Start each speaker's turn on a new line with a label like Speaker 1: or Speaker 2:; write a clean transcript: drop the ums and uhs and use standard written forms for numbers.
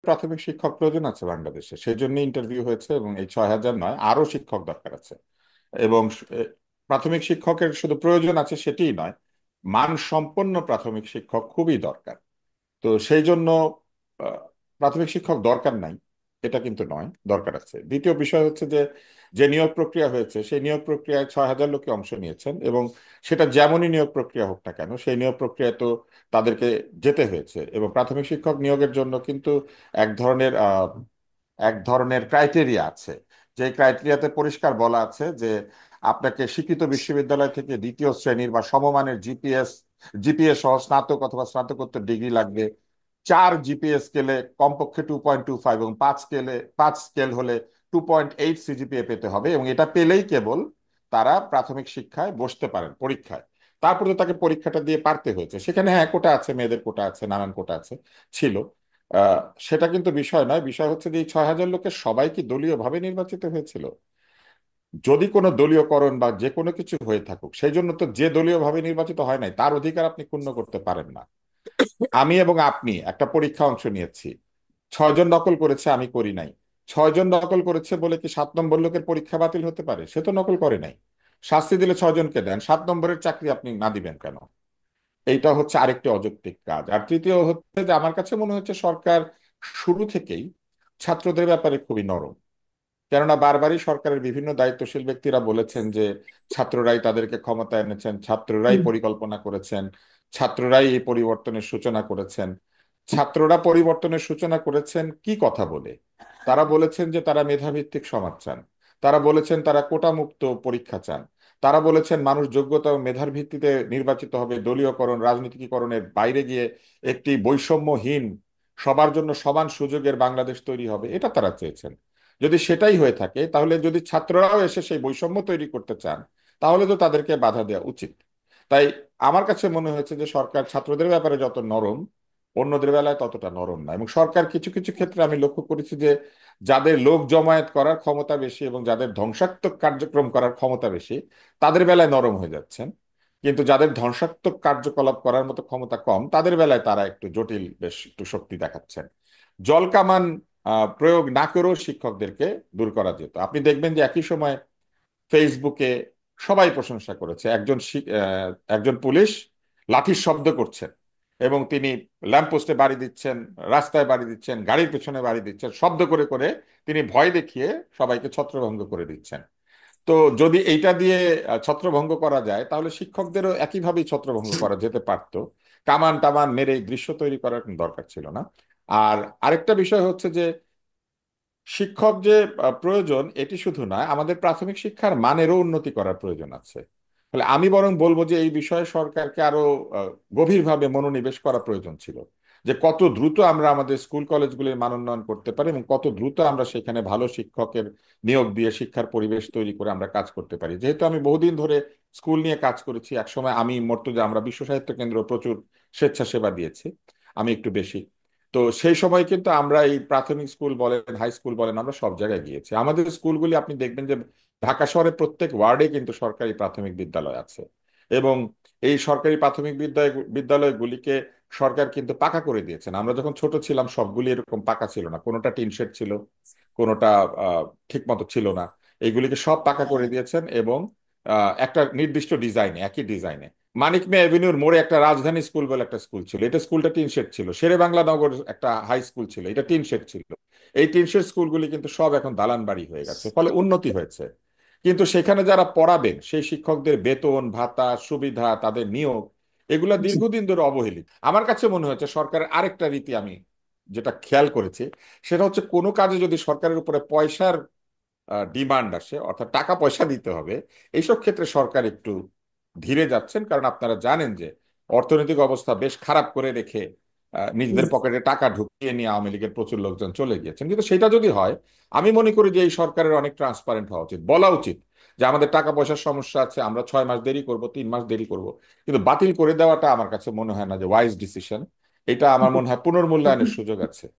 Speaker 1: প্রাথমিক শিক্ষক প্রয়োজন আছে বাংলাদেশে, সেই জন্য ইন্টারভিউ হয়েছে, এবং এই 6,000 নয়, আরো শিক্ষক দরকার আছে। এবং প্রাথমিক শিক্ষকের শুধু প্রয়োজন আছে সেটিই নয়, মানসম্পন্ন প্রাথমিক শিক্ষক খুবই দরকার। তো সেই জন্য আহ, প্রাথমিক শিক্ষক দরকার নাই এটা কিন্তু নয়, দরকার আছে। দ্বিতীয় বিষয় হচ্ছে যে যে নিয়োগ প্রক্রিয়া হয়েছে সেই নিয়োগ প্রক্রিয়ায় 6,000 লোকে অংশ নিয়েছেন, এবং সেটা যেমনই নিয়োগ প্রক্রিয়া হোক না কেন সেই নিয়োগ প্রক্রিয়ায় তো তাদেরকে যেতে হয়েছে। এবং প্রাথমিক শিক্ষক নিয়োগের জন্য কিন্তু এক ধরনের এক ধরনের ক্রাইটেরিয়া আছে, যে ক্রাইটেরিয়াতে পরিষ্কার বলা আছে যে আপনাকে স্বীকৃত বিশ্ববিদ্যালয় থেকে দ্বিতীয় শ্রেণীর বা সমমানের জিপিএ সহ স্নাতক অথবা স্নাতকোত্তর ডিগ্রি লাগবে। 4 জিপিএ স্কেলে কমপক্ষে 2.25, এবং 5 স্কেল হলে 2.8 সিজিপিএ পেতে হবে, এবং এটা পেলেই কেবল তারা প্রাথমিক শিক্ষায় বসতে পারেন পরীক্ষায়। তারপরে তো তাকে পরীক্ষাটা দিয়ে পারতে হয়েছে। সেখানে হ্যাঁ কোটা আছে, মেয়েদের কোটা আছে, নানান কোটা আছে, ছিল। আহ, সেটা কিন্তু বিষয় নয়। বিষয় হচ্ছে যে এই 6,000 লোকের সবাই কি দলীয়ভাবে নির্বাচিত হয়েছিল? যদি কোনো দলীয়করণ বা যে কোনো কিছু হয়ে থাকুক, সেই জন্য তো যে দলীয়ভাবে নির্বাচিত হয় নাই তার অধিকার আপনি ক্ষুণ্ণ করতে পারেন না। আমি এবং আপনি একটা পরীক্ষা অংশ নিয়েছি, 6 জন নকল করেছে, আমি করি নাই। 6 জন নকল করেছে বলে কি 7 নম্বর লোকের পরীক্ষা বাতিল হতে পারে? সে তো নকল করে নাই। শাস্তি দিলে 6 জনকে দেন, 7 নম্বরের চাকরি আপনি না দিবেন কেন? এইটা হচ্ছে আরেকটি অযৌক্তিক কাজ। আর তৃতীয় হচ্ছে যে আমার কাছে মনে হচ্ছে সরকার শুরু থেকেই ছাত্রদের ব্যাপারে খুবই নরম। কেননা বারবারই সরকারের বিভিন্ন দায়িত্বশীল ব্যক্তিরা বলেছেন যে ছাত্ররাই তাদেরকে ক্ষমতায় এনেছেন, ছাত্ররাই
Speaker 2: হুম।
Speaker 1: পরিকল্পনা করেছেন, ছাত্ররাই এই পরিবর্তনের সূচনা করেছেন। ছাত্ররা পরিবর্তনের সূচনা করেছেন কি কথা বলে? তারা বলেছেন যে তারা মেধাভিত্তিক সমাজ চান, তারা বলেছেন তারা কোটামুক্ত পরীক্ষা চান, তারা বলেছেন মানুষ যোগ্যতা ও মেধার ভিত্তিতে নির্বাচিত হবে, দলীয়করণ রাজনীতিকরণের বাইরে গিয়ে একটি বৈষম্যহীন সবার জন্য সমান সুযোগের বাংলাদেশ তৈরি হবে, এটা তারা চেয়েছেন। যদি সেটাই হয়ে থাকে, তাহলে যদি ছাত্ররাও এসে সেই বৈষম্য তৈরি করতে চান, তাহলে তো তাদেরকে বাধা দেওয়া উচিত। তাই আমার কাছে মনে হয়েছে যে সরকার ছাত্রদের ব্যাপারে যত নরম, অন্যদের বেলায় ততটা নরম না। এবং সরকার কিছু কিছু ক্ষেত্রে আমি লক্ষ্য করেছি যে যাদের লোক জমায়েত করার ক্ষমতা বেশি এবং যাদের ধ্বংসাত্মক কার্যক্রম করার ক্ষমতা বেশি, তাদের বেলায় নরম হয়ে যাচ্ছেন। কিন্তু যাদের ধ্বংসাত্মক কার্যকলাপ করার মতো ক্ষমতা কম, তাদের বেলায় তারা একটু জটিল, বেশ একটু শক্তি দেখাচ্ছেন। জলকামান প্রয়োগ না করেও শিক্ষকদেরকে দূর করা যেত। আপনি দেখবেন যে একই সময় ফেসবুকে সবাই প্রশংসা করেছে, একজন পুলিশ লাঠির শব্দ করছেন, এবং তিনি ল্যাম্পপোস্টে বাড়ি দিচ্ছেন, রাস্তায় বাড়ি দিচ্ছেন, গাড়ির পেছনে বাড়ি দিচ্ছেন, শব্দ করে করে তিনি ভয় দেখিয়ে সবাইকে ছত্রভঙ্গ করে দিচ্ছেন। তো যদি এইটা দিয়ে ছত্রভঙ্গ করা যায়, তাহলে শিক্ষকদেরও একইভাবেই ছত্রভঙ্গ করা যেতে পারতো। কামান টামান মেরে এই দৃশ্য তৈরি করার কোনো দরকার ছিল না। আর আরেকটা বিষয় হচ্ছে যে শিক্ষক যে প্রয়োজন এটি শুধু নয়, আমাদের প্রাথমিক শিক্ষার মানেরও উন্নতি করার প্রয়োজন আছে। ফলে আমি বরং বলবো যে এই বিষয়ে সরকারকে আরো আহ, গভীরভাবে মনোনিবেশ করা প্রয়োজন ছিল, যে কত দ্রুত আমরা আমাদের স্কুল কলেজগুলির মান উন্নয়ন করতে পারি এবং কত দ্রুত আমরা সেখানে ভালো শিক্ষকের নিয়োগ দিয়ে শিক্ষার পরিবেশ তৈরি করে আমরা কাজ করতে পারি। যেহেতু আমি বহুদিন ধরে স্কুল নিয়ে কাজ করেছি, একসময় আমি মর্তুজা আমরা বিশ্ব সাহিত্য কেন্দ্র প্রচুর স্বেচ্ছাসেবা দিয়েছি, আমি একটু বেশি। তো সেই সময় কিন্তু আমরা এই প্রাথমিক স্কুল বলেন, হাই স্কুল বলেন, আমরা সব জায়গায় গিয়েছি। আমাদের স্কুলগুলি আপনি দেখবেন যে ঢাকা শহরের প্রত্যেক ওয়ার্ডে কিন্তু সরকারি প্রাথমিক বিদ্যালয় আছে। এবং এই সরকারি প্রাথমিক বিদ্যালয়গুলিকে সরকার কিন্তু পাকা করে দিয়েছেন। আমরা যখন ছোট ছিলাম সবগুলি এরকম পাকা ছিল না, কোনোটা টিন শেড ছিল, কোনোটা ঠিক মতো ছিল না। এইগুলিকে সব পাকা করে দিয়েছেন, এবং একটা নির্দিষ্ট ডিজাইনে, একই ডিজাইনে। মানিক মিয়া এভিনিউর মোড়ে একটা রাজধানী স্কুল বলে একটা স্কুল ছিল, এটা স্কুলটা টিন শেড ছিল। শেরে বাংলা নগর একটা হাই স্কুল ছিল, এটা টিন শেড ছিল। এই টিন শেড স্কুলগুলি কিন্তু সব এখন দালান বাড়ি হয়ে গেছে, ফলে উন্নতি হয়েছে। কিন্তু সেখানে যারা পড়াবেন সেই শিক্ষকদের বেতন ভাতা সুবিধা, তাদের নিয়োগ, এগুলা
Speaker 2: জি।
Speaker 1: দীর্ঘদিন ধরে অবহেলিত। আমার কাছে মনে হয়েছে সরকারের আরেকটা রীতি আমি যেটা খেয়াল করেছি, সেটা হচ্ছে কোনো কাজে যদি সরকারের উপরে পয়সার ডিমান্ড আসে, অর্থাৎ টাকা পয়সা দিতে হবে, এইসব ক্ষেত্রে সরকার একটু ধীরে যাচ্ছেন। কারণ আপনারা জানেন যে অর্থনৈতিক অবস্থা বেশ খারাপ করে রেখে
Speaker 2: হুম।
Speaker 1: নিজেদের পকেটে টাকা ঢুকিয়ে নিয়ে আওয়ামী লীগের প্রচুর লোকজন চলে গিয়েছেন। কিন্তু সেটা যদি হয়, আমি মনে করি যে এই সরকারের অনেক ট্রান্সপারেন্ট হওয়া উচিত, বলা উচিত যে আমাদের টাকা পয়সার সমস্যা আছে, আমরা 6 মাস দেরি করব, 3 মাস দেরি করব। কিন্তু বাতিল করে দেওয়াটা আমার কাছে মনে হয় না যে ওয়াইজ ডিসিশন। এটা আমার মনে হয় পুনর্মূল্যায়নের সুযোগ আছে।